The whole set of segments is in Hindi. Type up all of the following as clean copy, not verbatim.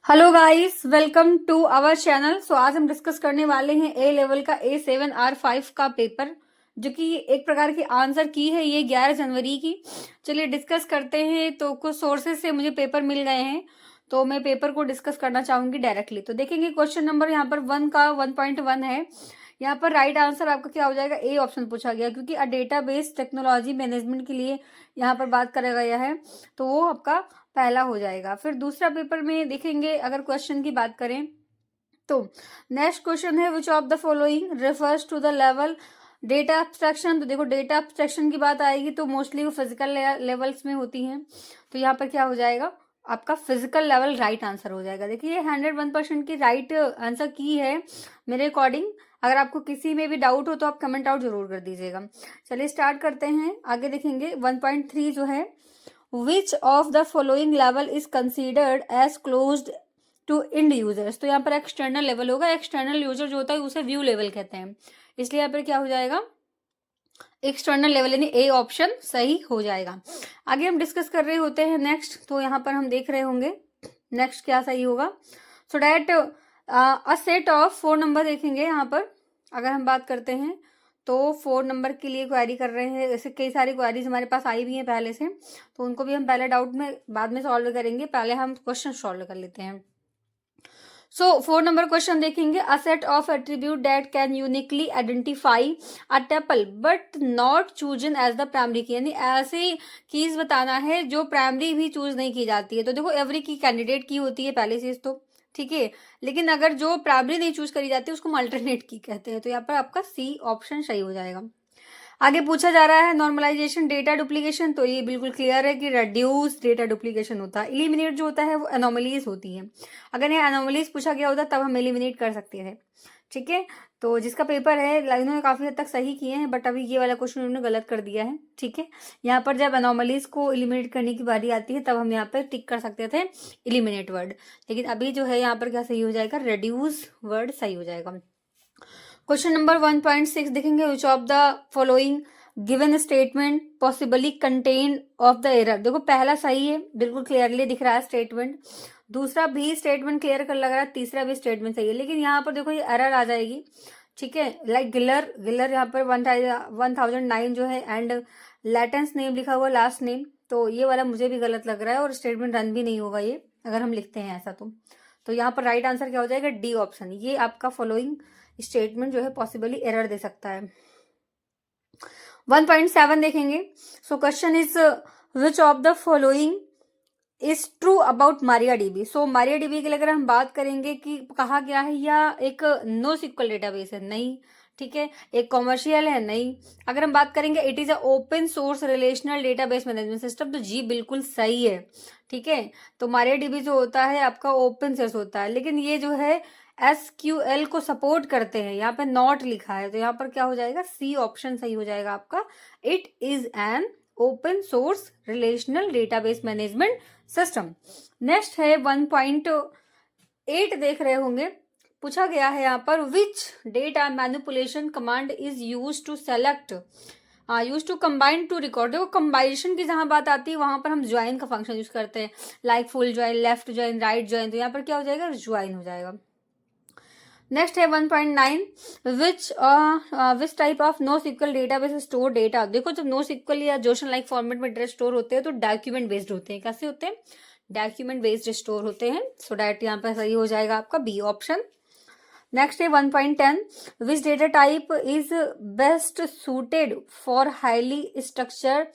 Hello guys, welcome to our channel. So आज हम डिस्कस करने वाले हैं ए लेवल का A7R5 का पेपर, जो कि एक प्रकार की आंसर की है ये 11 जनवरी की। चलिए डिस्कस करते हैं। तो कुछ सोर्सेज से मुझे पेपर मिल गए हैं, तो मैं पेपर को डिस्कस करना चाहूंगी डायरेक्टली। तो देखेंगे क्वेश्चन नंबर यहाँ पर 1 का 1.1 है। यहाँ पर राइट आंसर आपका क्या हो जाएगा, ए ऑप्शन पूछा गया, क्योंकि डेटाबेस टेक्नोलॉजी मैनेजमेंट के लिए यहाँ पर बात करा गया है, तो वो आपका पहला हो जाएगा। फिर दूसरा पेपर में देखेंगे, अगर क्वेश्चन की बात करें तो नेक्स्ट क्वेश्चन है which of the following refers to the level data abstraction. तो देखो डेटा एब्स्ट्रैक्शन की बात आएगी तो मोस्टली वो फिजिकल लेवल्स में होती हैं, तो यहाँ पर क्या हो जाएगा आपका फिजिकल लेवल राइट आंसर हो जाएगा। देखिए 101% की राइट आंसर की है मेरे अकॉर्डिंग। अगर आपको किसी में भी डाउट हो तो आप कमेंट आउट जरूर कर दीजिएगा। चलिए स्टार्ट करते हैं, आगे देखेंगे 1.3 जो है, which of the following level is considered as closed to end users. तो यहाँ पर एक्सटर्नल लेवल होगा। एक्सटर्नल यूजर जो होता है उसे व्यू लेवल कहते हैं, इसलिए यहाँ पर क्या हो जाएगा एक्सटर्नल लेवल, यानी ए ऑप्शन सही हो जाएगा। आगे हम डिस्कस कर रहे होते हैं नेक्स्ट, तो यहाँ पर हम देख रहे होंगे नेक्स्ट क्या सही होगा। So that a set of 4 number देखेंगे। यहाँ पर अगर हम बात करते हैं तो 4 नंबर के लिए क्वेरी कर रहे हैं। ऐसे कई सारी क्वेरीज हमारे पास आई हुई हैं पहले से, तो उनको भी हम पहले डाउट में बाद में सॉल्व करेंगे, पहले हम क्वेश्चन सॉल्व कर लेते हैं। सो 4 नंबर क्वेश्चन देखेंगे, a set of attribute that can uniquely identify a tuple but not chosen as the primary key, यानी ऐसी कीज बताना है जो प्राइमरी भी चूज नहीं की जाती है। तो देखो एवरी की कैंडिडेट की होती है पहली चीज तो, ठीक है, लेकिन अगर जो प्राइमरी नहीं चूज करी जाती है उसको हम अल्टरनेट की कहते हैं। तो यहाँ पर आपका सी ऑप्शन सही हो जाएगा। आगे पूछा जा रहा है नॉर्मलाइजेशन डेटा डुप्लीकेशन। तो ये बिल्कुल क्लियर है कि रेड्यूस डेटा डुप्लीकेशन होता है। इलिमिनेट जो होता है वो एनोमलीज होती है। अगर ये एनोमलीज पूछा गया होता तब हम एलिमिनेट कर सकते थे, ठीक है। तो जिसका पेपर है इन्होंने काफी हद तक सही किए हैं, बट अभी ये वाला क्वेश्चन उन्होंने गलत कर दिया है, ठीक है। यहाँ पर जब एनोमलीज को एलिमिनेट करने की बारी आती है तब हम यहाँ पर टिक कर सकते थे एलिमिनेट वर्ड, लेकिन अभी जो है यहाँ पर क्या सही हो जाएगा, रेड्यूस वर्ड सही हो जाएगा। क्वेश्चन नंबर 1.6 देखेंगे, विच of the following given statement possibly contain of the error. देखो पहला सही है, बिल्कुल क्लियरली दिख रहा है स्टेटमेंट। दूसरा भी स्टेटमेंट क्लियर कर लग रहा है, तीसरा भी स्टेटमेंट सही है, लेकिन यहाँ पर देखो ये एरर आ जाएगी, ठीक है। लाइक गिलर यहाँ पर 1009 जो है एंड लैटेंस नेम लिखा हुआ लास्ट नेम, तो ये वाला मुझे भी गलत लग रहा है और स्टेटमेंट रन भी नहीं होगा ये अगर हम लिखते हैं ऐसा। तो यहाँ पर राइट आंसर क्या हो जाएगा, डी ऑप्शन। ये आपका फॉलोइंग स्टेटमेंट जो है पॉसिबली एरर दे सकता है। 1.7 देखेंगे। So question is which of the following is true about Maria dB. So Maria dB के लिए अगर हम बात करेंगे कि कहा गया है या एक नो सिक्वल डेटाबेस है, नहीं, ठीक है। एक कॉमर्शियल है, नहीं। अगर हम बात करेंगे it is a open source relational database management system, तो जी बिल्कुल सही है, ठीक है। तो मारिया डीबी जो होता है आपका ओपन सोर्स होता है, लेकिन ये जो है SQL को सपोर्ट करते हैं, यहाँ पे नॉट लिखा है, तो यहाँ पर क्या हो जाएगा, सी ऑप्शन सही हो जाएगा आपका। It is an open source relational database management system. Next है 1.8 देख रहे होंगे। पूछा गया है यहाँ पर which data manipulation command is use to select use to combine two record. देखो कंबाइनेशन की जहां बात आती है वहां पर हम ज्वाइन का फंक्शन यूज करते हैं, like full join, left join, right join, तो यहाँ पर क्या हो जाएगा, ज्वाइन हो जाएगा। नेक्स्ट है 1.9, which type of no SQL database store data. देखो जब नो सिक्वल या जोशन लाइक फॉर्मेट में डेटा स्टोर होते हैं तो डॉक्यूमेंट बेस्ड होते हैं। कैसे होते हैं, डॉक्यूमेंट बेस्ड स्टोर होते हैं। सो डैट यहाँ पर सही हो जाएगा आपका बी ऑप्शन। नेक्स्ट है 1.10, which data type is best suited for highly structure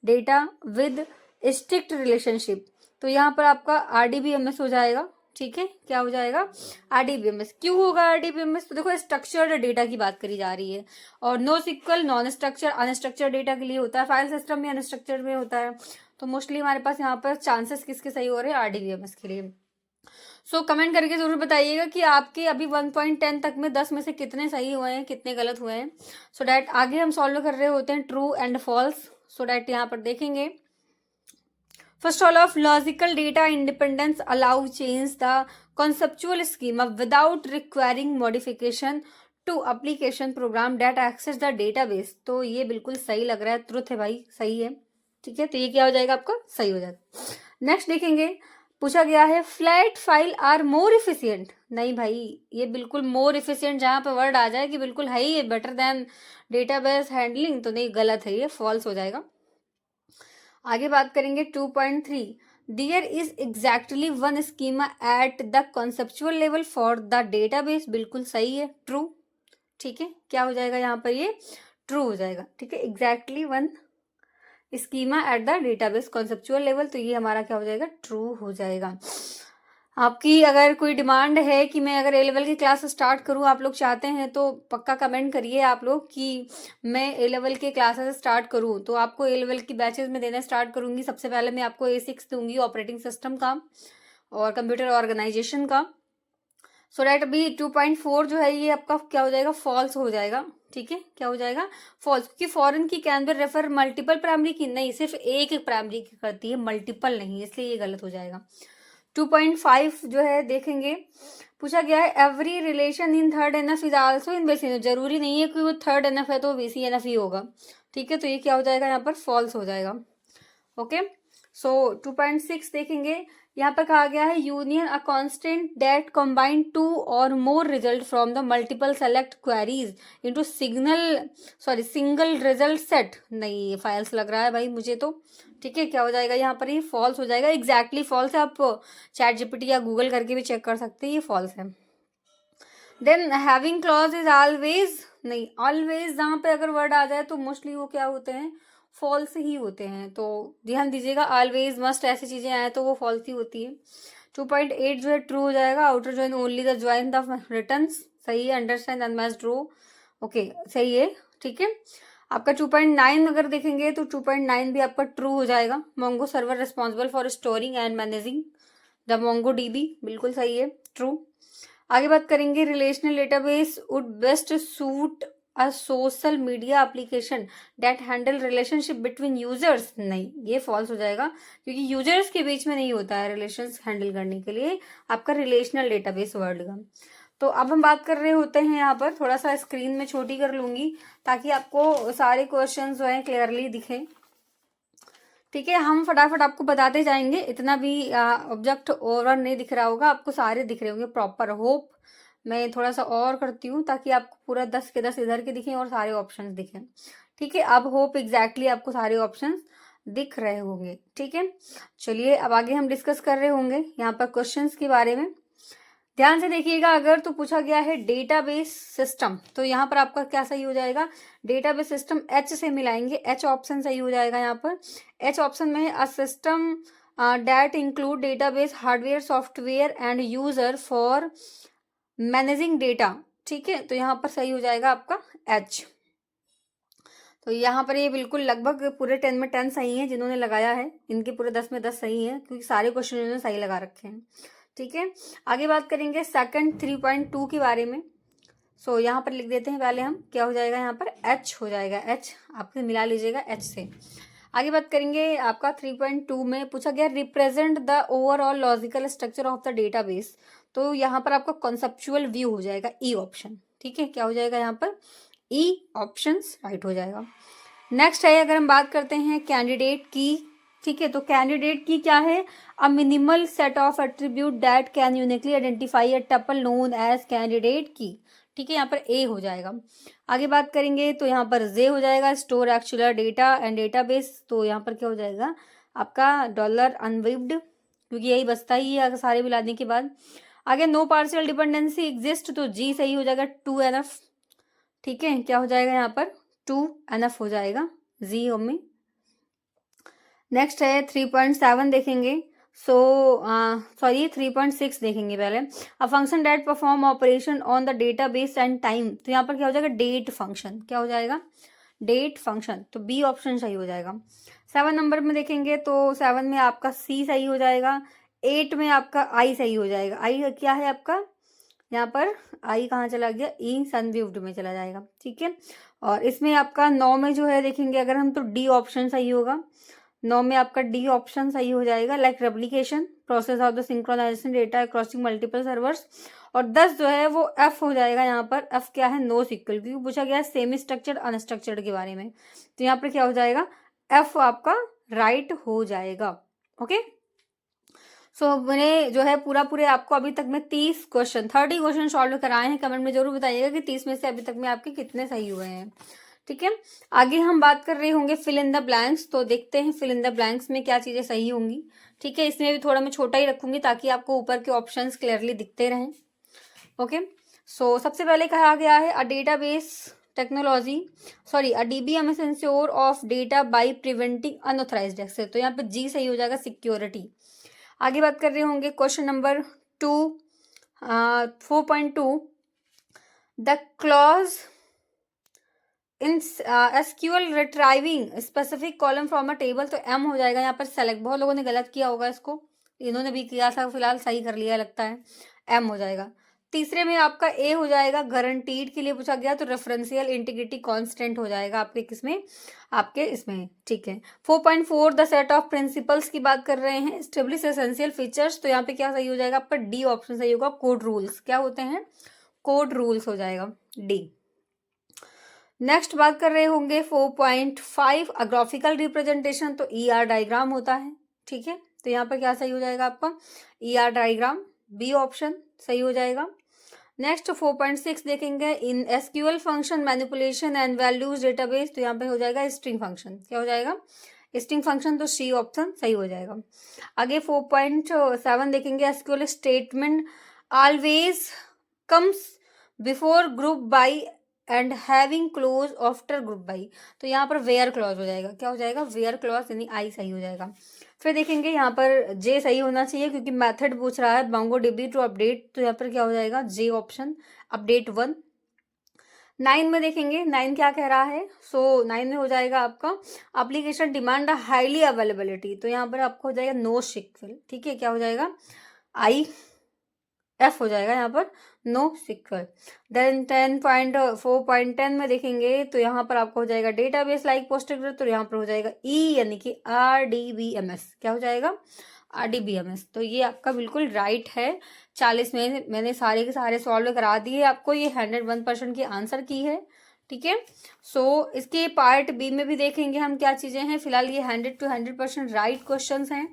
data with strict relationship. तो यहाँ पर आपका RDBMS हो जाएगा, ठीक है। क्या हो जाएगा, RDBMS। क्यों होगा RDBMS, तो देखो स्ट्रक्चर्ड डेटा की बात करी जा रही है, और no SQL non structure unstructured data के लिए होता है, फाइल सिस्टम में अनस्ट्रक्चर्ड में होता है। तो मोस्टली हमारे पास यहाँ पर चांसेस किसके सही हो रहे हैं, RDBMS के लिए। सो कमेंट करके जरूर बताइएगा कि आपके अभी 1.10 तक में 10 में से कितने सही हुए हैं, कितने गलत हुए हैं। सो डैट आगे हम सॉल्व कर रहे होते हैं true and false. So that यहाँ पर देखेंगे, first all of logical data independence allow change the conceptual schema without requiring modification to application program that access the database। तो ये बिल्कुल सही लग रहा है, ट्रुथ है भाई, सही है, ठीक है। तो ये क्या हो जाएगा आपका, सही हो जाएगा। नेक्स्ट देखेंगे पूछा गया है flat file are more efficient. नहीं भाई, ये बिल्कुल मोर इफिशियंट जहाँ पे वर्ड आ जाए कि बिल्कुल है ही बेटर देन डेटाबेस हैंडलिंग, तो नहीं, गलत है, ये फॉल्स हो जाएगा। आगे बात करेंगे 2.3, there is exactly one schema at the conceptual level for the database. बिल्कुल सही है, ट्रू। ठीक है, क्या हो जाएगा यहाँ पर, ये ट्रू हो जाएगा। ठीक है, exactly one schema at the database conceptual level, तो ये हमारा क्या हो जाएगा, ट्रू हो जाएगा। आपकी अगर कोई डिमांड है कि मैं अगर ए लेवल की क्लास स्टार्ट करूं, आप लोग चाहते हैं तो पक्का कमेंट करिए आप लोग कि मैं ए लेवल के क्लासेस स्टार्ट करूं, तो आपको ए लेवल की बैचेस में देना स्टार्ट करूंगी। सबसे पहले मैं आपको A6 दूंगी, ऑपरेटिंग सिस्टम का और कंप्यूटर ऑर्गेनाइजेशन का। सो डैट अभी 2.4 जो है ये आपका क्या हो जाएगा, फॉल्स हो जाएगा। ठीक है, क्या हो जाएगा, फॉल्स, क्योंकि फॉरेन की can be refer multiple primary की, नहीं, सिर्फ एक प्राइमरी की करती है, मल्टीपल नहीं, इसलिए ये गलत हो जाएगा। 2.5 जो है देखेंगे, पूछा गया है every relation in third NF is also in basic. जरूरी नहीं है कि वो थर्ड एनएफ है तो बेसी एनएफ ही होगा। ठीक है, तो ये क्या हो जाएगा, यहाँ पर फॉल्स हो जाएगा। ओके, सो 2.6 देखेंगे, यहाँ पर कहा गया है union a constant that combine two or more result from the multiple select queries into single result set. नहीं, ये फाइल्स लग रहा है भाई मुझे तो। ठीक है, क्या हो जाएगा यहाँ पर, ये फॉल्स हो जाएगा, एग्जैक्टली फॉल्स है। आप चैट जीपीटी या गूगल करके भी चेक कर सकते हैं, ये फॉल्स है। Then having clause is always, नहीं, ऑलवेज जहाँ पे अगर वर्ड आ जाए तो मोस्टली वो क्या होते हैं, फॉल्स ही होते हैं, तो ध्यान दीजिएगा, ऑलवेज, मस्ट, ऐसी चीजें आए तो वो फॉल्स ही होती है। 2.8 जो है ट्रू हो जाएगा, outer join only the join the returns, सही है। Understand and must draw, okay, सही है। ठीक है, आपका 2.9 अगर देखेंगे तो 2.9 भी आपका ट्रू हो जाएगा। Mongo server responsible for storing and managing the Mongo dB, बिल्कुल सही है, ट्रू। आगे बात करेंगे, relational database would best suit a social media application that handle relationship between users. नहीं, ये फॉल्स हो जाएगा, क्योंकि यूजर्स के बीच में नहीं होता है रिलेशंस हैंडल करने के लिए आपका रिलेशनल डेटाबेस वर्ड का। तो अब हम बात कर रहे होते हैं, यहाँ पर थोड़ा सा स्क्रीन में छोटी कर लूंगी ताकि आपको सारे क्वेश्चन जो है क्लियरली दिखें। ठीक है, हम फटाफट आपको बताते जाएंगे, इतना भी ऑब्जेक्ट ओवर नहीं दिख रहा होगा आपको, सारे दिख रहे होंगे प्रॉपर। होप मैं थोड़ा सा और करती हूँ ताकि आपको पूरा 10 के 10 इधर के दिखें और सारे ऑप्शंस दिखें। ठीक है, अब होप एग्जैक्टली आपको सारे ऑप्शंस दिख रहे होंगे। ठीक है, चलिए अब आगे हम डिस्कस कर रहे होंगे यहाँ पर क्वेश्चंस के बारे में। ध्यान से देखिएगा, अगर तो पूछा गया है डेटाबेस सिस्टम, तो यहाँ पर आपका क्या सही हो जाएगा, डेटाबेस सिस्टम एच से मिलाएंगे, एच ऑप्शन सही हो जाएगा। यहाँ पर एच ऑप्शन में a system that include database hardware software and user for managing data. ठीक है, तो यहाँ पर सही हो जाएगा आपका एच। तो यहाँ पर ये बिल्कुल लगभग पूरे 10 में 10 सही है, जिन्होंने लगाया है इनके पूरे 10 में 10 सही है, क्योंकि सारे क्वेश्चन इन्होंने सही लगा रखे हैं। ठीक है, आगे बात करेंगे सेकंड 3.2 के बारे में। सो यहाँ पर लिख देते हैं पहले हम, क्या हो जाएगा यहाँ पर, एच हो जाएगा, एच आपसे मिला लीजिएगा एच से। आगे बात करेंगे, आपका 3.2 में पूछा गया represent the overall logical structure of the database, तो यहाँ पर आपका कॉन्सेप्चुअल व्यू हो जाएगा, ई ऑप्शन। ठीक है, क्या हो जाएगा यहाँ पर, ई ऑप्शन राइट हो जाएगा। नेक्स्ट है, अगर हम बात करते हैं कैंडिडेट की। ठीक है, तो कैंडिडेट की क्या है, a minimal set of attribute that can uniquely identify a tuple known as candidate key. ठीक है, यहाँ पर ए हो जाएगा। आगे बात करेंगे तो यहाँ पर जे हो जाएगा, store actual data and database, तो यहाँ पर क्या हो जाएगा आपका डॉलर अनविव्ड, क्योंकि यही बचता ही है सारे मिलाने के बाद। आगे नो पार्शियल डिपेंडेंसी एग्जिस्ट, तो जी सही हो जाएगा, 2 एनएफ। ठीक है, क्या हो जाएगा यहाँ पर, 2 एनएफ हो जाएगा जी में। नेक्स्ट है 3.7 देखेंगे, सॉरी 3.6 देखेंगे पहले। A function that perform operation on the database and time, तो यहाँ पर क्या हो जाएगा, डेट फंक्शन, क्या हो जाएगा, डेट फंक्शन, तो बी ऑप्शन सही हो जाएगा। 7 नंबर में देखेंगे तो 7 में आपका सी सही हो जाएगा। 8 में आपका आई सही हो जाएगा। आई क्या है आपका, यहाँ पर आई कहाँ चला गया, ई सनव्यूव्ड में चला जाएगा। ठीक है, और इसमें आपका 9 में जो है देखेंगे अगर हम, तो डी ऑप्शन सही होगा। 9 में आपका डी ऑप्शन सही हो जाएगा, like replication process of the synchronization data crossing multiple servers. और 10 जो है वो एफ हो जाएगा। यहाँ पर एफ क्या है, नो सिक्वल, क्योंकि पूछा गया है सेमी स्ट्रक्चर्ड अनस्ट्रक्चर्ड के बारे में, तो यहाँ पर क्या हो जाएगा, एफ आपका राइट हो जाएगा। ओके, सो मैंने जो है पूरे आपको अभी तक में 30 क्वेश्चन 30 क्वेश्चन सॉल्व कराए हैं। कमेंट में जरूर बताइएगा कि 30 में से अभी तक में आपके कितने सही हुए हैं। ठीक है, आगे हम बात कर रहे होंगे फिल इन द ब्लैंक्स। तो देखते हैं फिल इन द ब्लैंक्स में क्या चीजें सही होंगी। ठीक है, इसमें भी थोड़ा मैं छोटा ही रखूंगी ताकि आपको ऊपर के ऑप्शंस क्लियरली दिखते रहें। ओके, सो सबसे पहले कहा गया है a database technology a DBMS ensure of data by preventing unauthorized access. तो यहाँ पे जी सही हो जाएगा, सिक्योरिटी। आगे बात कर रहे होंगे question number 4.2 the clause in SQL retrieving specific column from a table. तो एम हो जाएगा यहाँ पर सेलेक्ट। बहुत लोगों ने गलत किया होगा इसको, इन्होंने भी किया था, फिलहाल सही कर लिया लगता है, एम हो जाएगा। तीसरे में आपका ए हो जाएगा, गारंटीड के लिए पूछा गया तो रेफरेंशियल इंटीग्रिटी कांस्टेंट हो जाएगा आपके किसमें, आपके इसमें। ठीक है, 4.4 द सेट ऑफ प्रिंसिपल्स की बात कर रहे हैं, एस्टेब्लिश एसेंशियल फीचर्स। तो यहाँ पे क्या सही हो जाएगा आपका, डी ऑप्शन सही होगा, कोड रूल्स। क्या होते हैं, कोड रूल्स हो जाएगा, डी। नेक्स्ट बात कर रहे होंगे 4.5 ग्राफिकल रिप्रेजेंटेशन। तो ER डायग्राम होता है। ठीक है, तो यहाँ पर क्या सही हो जाएगा आपका, ER डायग्राम, बी ऑप्शन सही हो जाएगा। नेक्स्ट 4.6 देखेंगे इन SQL function manipulation and values database. तो यहाँ पे हो जाएगा स्ट्रिंग फंक्शन। क्या हो जाएगा, स्ट्रिंग फंक्शन। तो सी ऑप्शन सही हो जाएगा। आगे 4.7 देखेंगे SQL statement always comes before group by and having close after group by. तो यहाँ पर वेयर क्लॉज हो जाएगा। क्या हो जाएगा, वेयर क्लॉज, यानी आई सही हो जाएगा। फिर देखेंगे यहाँ पर जे सही होना चाहिए क्योंकि मेथड पूछ रहा है MongoDB टू अपडेट। तो यहाँ पर क्या हो जाएगा, जे ऑप्शन, अपडेट 1। 9 में देखेंगे, 9 क्या कह रहा है, 9 में हो जाएगा आपका एप्लीकेशन डिमांड हाईली अवेलेबिलिटी। तो यहाँ पर आपको हो जाएगा नो सिक्वल। ठीक है, क्या हो जाएगा, आई एफ हो जाएगा यहाँ पर, नो सिक्वल। देन 4.10 में देखेंगे तो यहाँ पर आपको हो जाएगा डेटाबेस लाइक पोस्टग्रेस। तो यहाँ पर हो जाएगा ई यानी कि RDBMS। क्या हो जाएगा, RDBMS। तो ये आपका बिल्कुल राइट है। 40 में मैंने सारे के सारे सॉल्व करा दिए आपको, ये 101% की आंसर की है। ठीक है, सो इसके पार्ट बी में भी देखेंगे हम क्या चीजें हैं। फिलहाल ये 100 to 100% राइट क्वेश्चन हैं।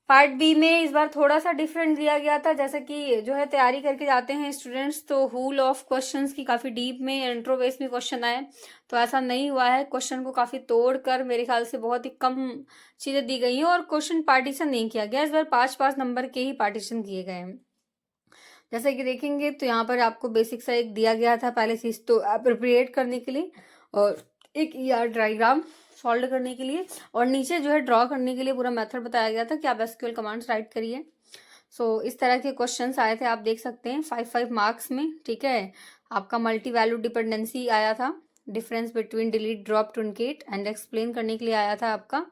पार्ट बी में इस बार थोड़ा सा डिफरेंट दिया गया था, जैसे कि जो है तैयारी करके जाते हैं स्टूडेंट्स तो हुल ऑफ क्वेश्चंस की काफी डीप में इंट्रो बेस में क्वेश्चन आए। तो ऐसा नहीं हुआ है, क्वेश्चन को काफी तोड़कर मेरे ख्याल से बहुत ही कम चीजें दी गई हैं और क्वेश्चन पार्टीशन नहीं किया गया। इस बार 5-5 नंबर के ही पार्टीशन किए गए हैं। जैसे कि देखेंगे तो यहाँ पर आपको बेसिक सा एक दिया गया था पहले चीज तो अप्रोप्रिएट करने के लिए, और एक ER डायग्राम सॉल्व करने के लिए, और नीचे जो है ड्रॉ करने के लिए पूरा मेथड बताया गया था कि आप SQL कमांड्स राइट करिए। सो इस तरह के क्वेश्चंस आए थे, आप देख सकते हैं 5-5 मार्क्स में। ठीक है, आपका मल्टी वैल्यू डिपेंडेंसी आया था, difference between delete drop truncate and explain करने के लिए आया था आपका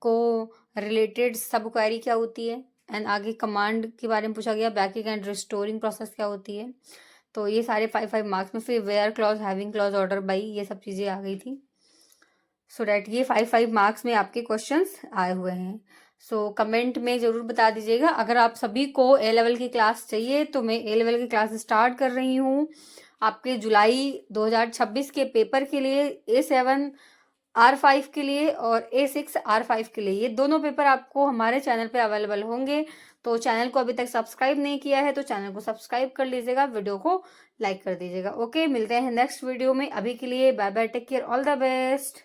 को रिलेटेड सब क्वेरी क्या होती है, एंड आगे कमांड के बारे में पूछा गया, बैकिंग एंड रिस्टोरिंग प्रोसेस क्या होती है। तो ये सारे 5-5 मार्क्स में। फिर where clause, having clause, order by, ये सब चीज़ें आ गई थी। सो डैट ये 5-5 मार्क्स में आपके क्वेश्चंस आए हुए हैं। सो कमेंट में ज़रूर बता दीजिएगा। अगर आप सभी को A लेवल की क्लास चाहिए तो मैं A लेवल की क्लास स्टार्ट कर रही हूँ आपके जुलाई 2026 के पेपर के लिए, A7 R5 के लिए और A6 R5 के लिए। ये दोनों पेपर आपको हमारे चैनल पे अवेलेबल होंगे। तो चैनल को अभी तक सब्सक्राइब नहीं किया है तो चैनल को सब्सक्राइब कर लीजिएगा, वीडियो को लाइक कर दीजिएगा। ओके, मिलते हैं नेक्स्ट वीडियो में। अभी के लिए bye bye, take care, all the best.